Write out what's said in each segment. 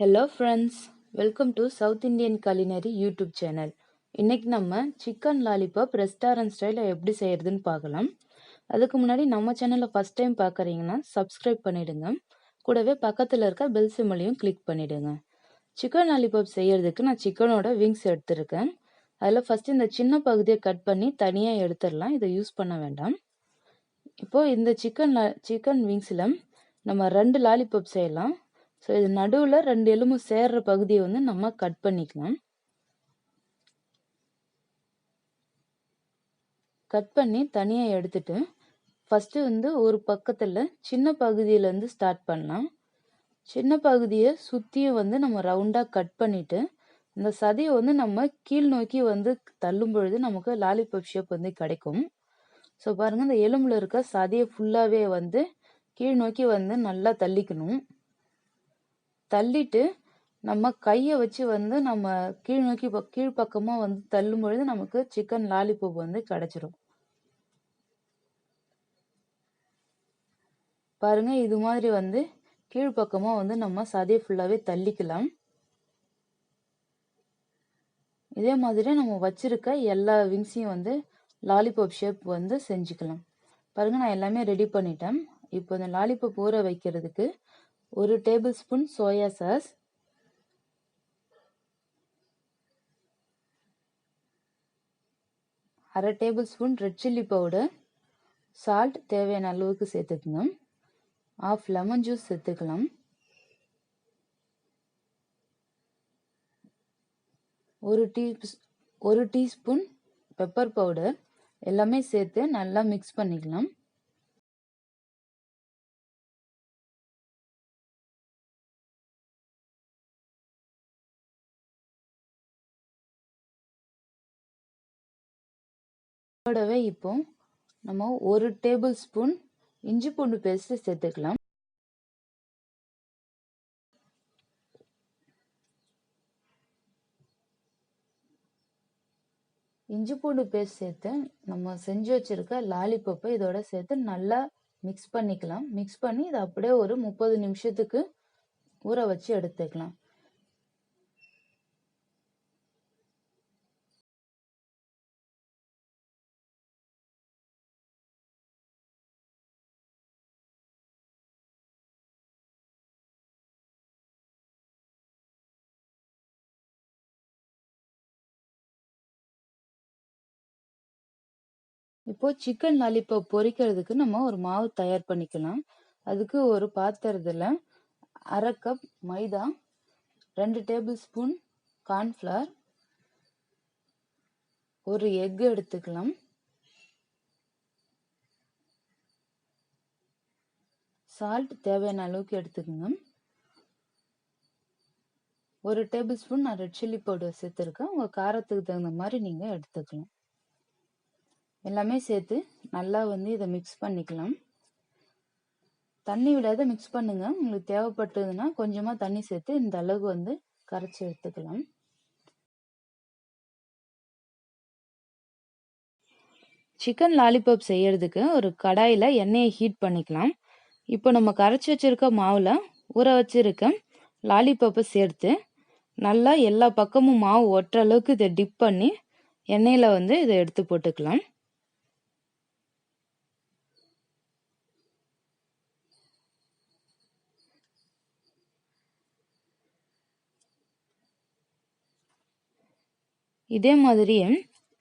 Hello friends, welcome to South Indian Culinary YouTube channel. இன்னைக்கு நம்ம chicken lollipop restaurant ஸ்டைல எப்படி செய்யறதுன்னு பார்க்கலாம். அதுக்கு முன்னாடி நம்ம சேனலை ஃபர்ஸ்ட் டைம் பார்க்குறீங்கன்னா சப்ஸ்கிரைப் பண்ணிடுங்க. கூடவே பக்கத்தில் இருக்க பெல் சிம்பலையும் கிளிக் பண்ணிடுங்க. சிக்கன் லாலிபாப் செய்யறதுக்கு நான் சிக்கனோட விங்ஸ் எடுத்திருக்கேன். அதில் ஃபர்ஸ்ட் இந்த சின்ன பகுதியை கட் பண்ணி தனியாக எடுத்துடலாம். இதை யூஸ் பண்ண வேண்டாம். இப்போ இந்த சிக்கன் விங்ஸில் நம்ம 2 லாலிபாப் செய்யலாம். ஸோ இது நடுவில் 2 எலும்பு சேர்ற பகுதியை வந்து நம்ம கட் பண்ணிக்கலாம். கட் பண்ணி தனியாக எடுத்துட்டு ஃபஸ்ட்டு வந்து ஒரு பக்கத்தில் சின்ன பகுதியிலேருந்து ஸ்டார்ட் பண்ணலாம். சின்ன பகுதியை சுற்றியும் வந்து நம்ம ரவுண்டாக கட் பண்ணிவிட்டு இந்த சதையை வந்து நம்ம கீழ் நோக்கி வந்து தள்ளும் பொழுது நமக்கு லாலிபாப் ஷேப் வந்து கிடைக்கும். ஸோ பாருங்கள், இந்த எலும்பில் இருக்க சதையை ஃபுல்லாகவே வந்து கீழ் நோக்கி வந்து நல்லா தள்ளிக்கணும். தள்ளிட்டு நம்ம கையை வச்சு வந்து நம்ம கீழ் நோக்கி கீழ்ப்பக்கமாக வந்து தள்ளும் பொழுது நமக்கு சிக்கன் லாலிபாப் வந்து கிடைச்சிரும். பாருங்க, இது மாதிரி வந்து கீழ்ப்பக்கமாக வந்து நம்ம சதையை ஃபுல்லாகவே தள்ளிக்கலாம். இதே மாதிரி நம்ம வச்சிருக்க எல்லா விங்ஸையும் வந்து லாலிபாப் ஷேப் வந்து செஞ்சுக்கலாம். பாருங்க, நான் எல்லாமே ரெடி பண்ணிட்டேன். இப்போ இந்த லாலிபாப் ஊற வைக்கிறதுக்கு 1 tablespoon soya sauce, 1/2 table spoon red chilli powder, salt தேவையான அளவுக்கு சேர்த்துக்குங்க. 1/2 லெமன் ஜூஸ் சேர்த்துக்கலாம். 1 டீஸ்பூன் பெப்பர் பவுடர் எல்லாமே சேர்த்து நல்லா மிக்ஸ் பண்ணிக்கலாம். கூடவே இப்போ நம்ம 1 டேபிள் ஸ்பூன் இஞ்சி பூண்டு பேஸ்ட் சேர்த்துக்கலாம். இஞ்சி பூண்டு பேஸ்ட் சேர்த்து நம்ம செஞ்சு வச்சிருக்க லாலிபாப்பை இதோட சேர்த்து நல்லா மிக்ஸ் பண்ணிக்கலாம். மிக்ஸ் பண்ணி இதை அப்படியே ஒரு 30 நிமிஷத்துக்கு ஊற வச்சு எடுத்துக்கலாம். இப்போ சிக்கன் லாலிபாப் பொரிக்கிறதுக்கு நம்ம ஒரு மாவு தயார் பண்ணிக்கலாம். அதுக்கு ஒரு பாத்திரத்தில் 1/2 கப் மைதா, 2 டேபிள் ஸ்பூன் கார்ன்ஃப்ளவர், 1 எக் எடுத்துக்கலாம். சால்ட் தேவையான அளவுக்கு எடுத்துக்கோங்க. 1 டேபிள் ஸ்பூன் நான் ரெட் சில்லி பவுடர் சேர்த்துருக்கேன். உங்கள் காரத்துக்கு தகுந்த மாதிரி நீங்கள் எடுத்துக்கலாம். எல்லாமே சேர்த்து நல்லா வந்து இதை மிக்ஸ் பண்ணிக்கலாம். தண்ணி விடாத மிக்ஸ் பண்ணுங்க. உங்களுக்கு தேவைப்பட்டதுன்னா கொஞ்சமாக தண்ணி சேர்த்து இந்த அளவு வந்து கரைச்சி எடுத்துக்கலாம். சிக்கன் லாலிபாப் செய்யறதுக்கு ஒரு கடாயில் எண்ணெயை ஹீட் பண்ணிக்கலாம். இப்போ நம்ம கரைச்சி வச்சிருக்க மாவில் ஊற வச்சிருக்க லாலிபாப்பை சேர்த்து நல்லா எல்லா பக்கமும் மாவு ஒட்டுற அளவுக்கு இதை டிப் பண்ணி எண்ணெயில் வந்து இதை எடுத்து போட்டுக்கலாம். இதே மாதிரியே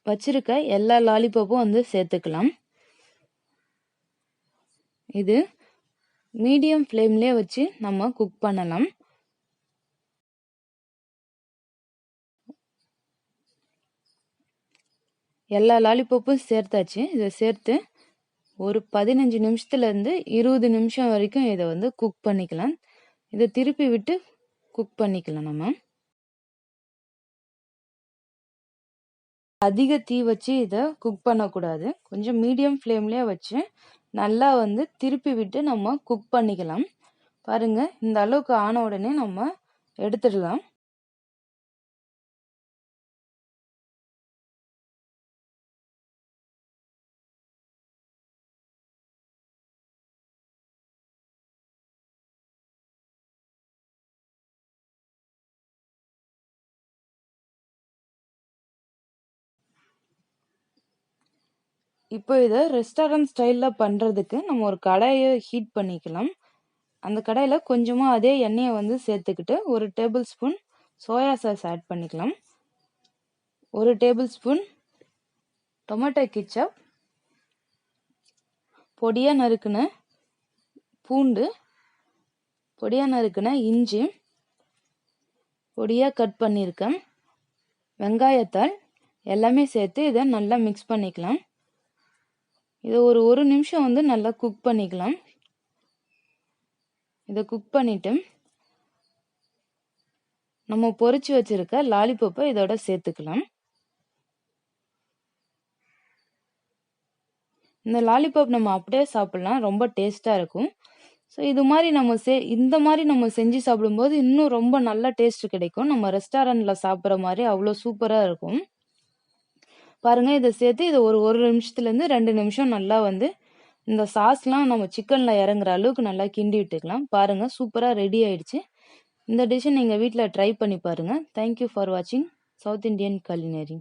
வச்சிருக்க எல்லா லாலிபாப்பும் வந்து சேர்த்துக்கலாம். இது மீடியம் ஃப்ளேம்லேயே வச்சு நம்ம குக் பண்ணலாம். எல்லா லாலிபாப்பும் சேர்த்தாச்சு. இதை சேர்த்து ஒரு 15 நிமிஷத்துலேருந்து 20 நிமிஷம் வரைக்கும் இதை வந்து குக் பண்ணிக்கலாம். இதை திருப்பி விட்டு குக் பண்ணிக்கலாம். நம்ம அதிக தீ வச்சு இதை குக் பண்ணக்கூடாது. கொஞ்சம் மீடியம் ஃப்ளேம்லேயே வச்சு நல்லா வந்து திருப்பி விட்டு நம்ம குக் பண்ணிக்கலாம். பாருங்க, இந்த அளவுக்கு ஆன உடனே நம்ம எடுத்துடலாம். இப்போ இதை ரெஸ்டாரண்ட் ஸ்டைலில் பண்ணுறதுக்கு நம்ம ஒரு கடாயை ஹீட் பண்ணிக்கலாம். அந்த கடாயில் கொஞ்சமாக அதே எண்ணெயை வந்து சேர்த்துக்கிட்டு 1 tablespoon soya sauce add பண்ணிக்கலாம். 1 டேபிள் ஸ்பூன் டொமேட்டோ கெச்சப், பொடியாக நறுக்குன பூண்டு, பொடியாக நறுக்குன இஞ்சி, பொடியாக கட் பண்ணியிருக்கேன் வெங்காயத்தாள் எல்லாமே சேர்த்து இதை நல்லா மிக்ஸ் பண்ணிக்கலாம். இதை ஒரு நிமிஷம் வந்து நல்லா குக் பண்ணிக்கலாம். இதை குக் பண்ணிட்டு நம்ம பொரிச்சு வச்சிருக்க லாலிபப்பை இதோட சேர்த்துக்கலாம். இந்த லாலிபாப் நம்ம அப்படியே சாப்பிடலாம், ரொம்ப டேஸ்டா இருக்கும். ஸோ இது மாதிரி இந்த மாதிரி நம்ம செஞ்சு சாப்பிடும்போது இன்னும் ரொம்ப நல்ல டேஸ்ட் கிடைக்கும். நம்ம ரெஸ்டாரண்ட்ல சாப்பிட்ற மாதிரி அவ்வளோ சூப்பரா இருக்கும். பாருங்க, இதை சேர்த்து இதை ஒரு நிமிஷத்துலேருந்து 2 நிமிஷம் நல்லா வந்து இந்த சாஸ்லாம் நம்ம சிக்கன்ல இறங்குற அளவுக்கு நல்லா கிண்டி விட்டுக்கலாம். பாருங்க, சூப்பரா ரெடி ஆயிடுச்சு. இந்த டிஷ்ஷை நீங்க வீட்டில் ட்ரை பண்ணி பாருங்க. தேங்க்யூ ஃபார் வாட்சிங் சவுத் இண்டியன் culinary.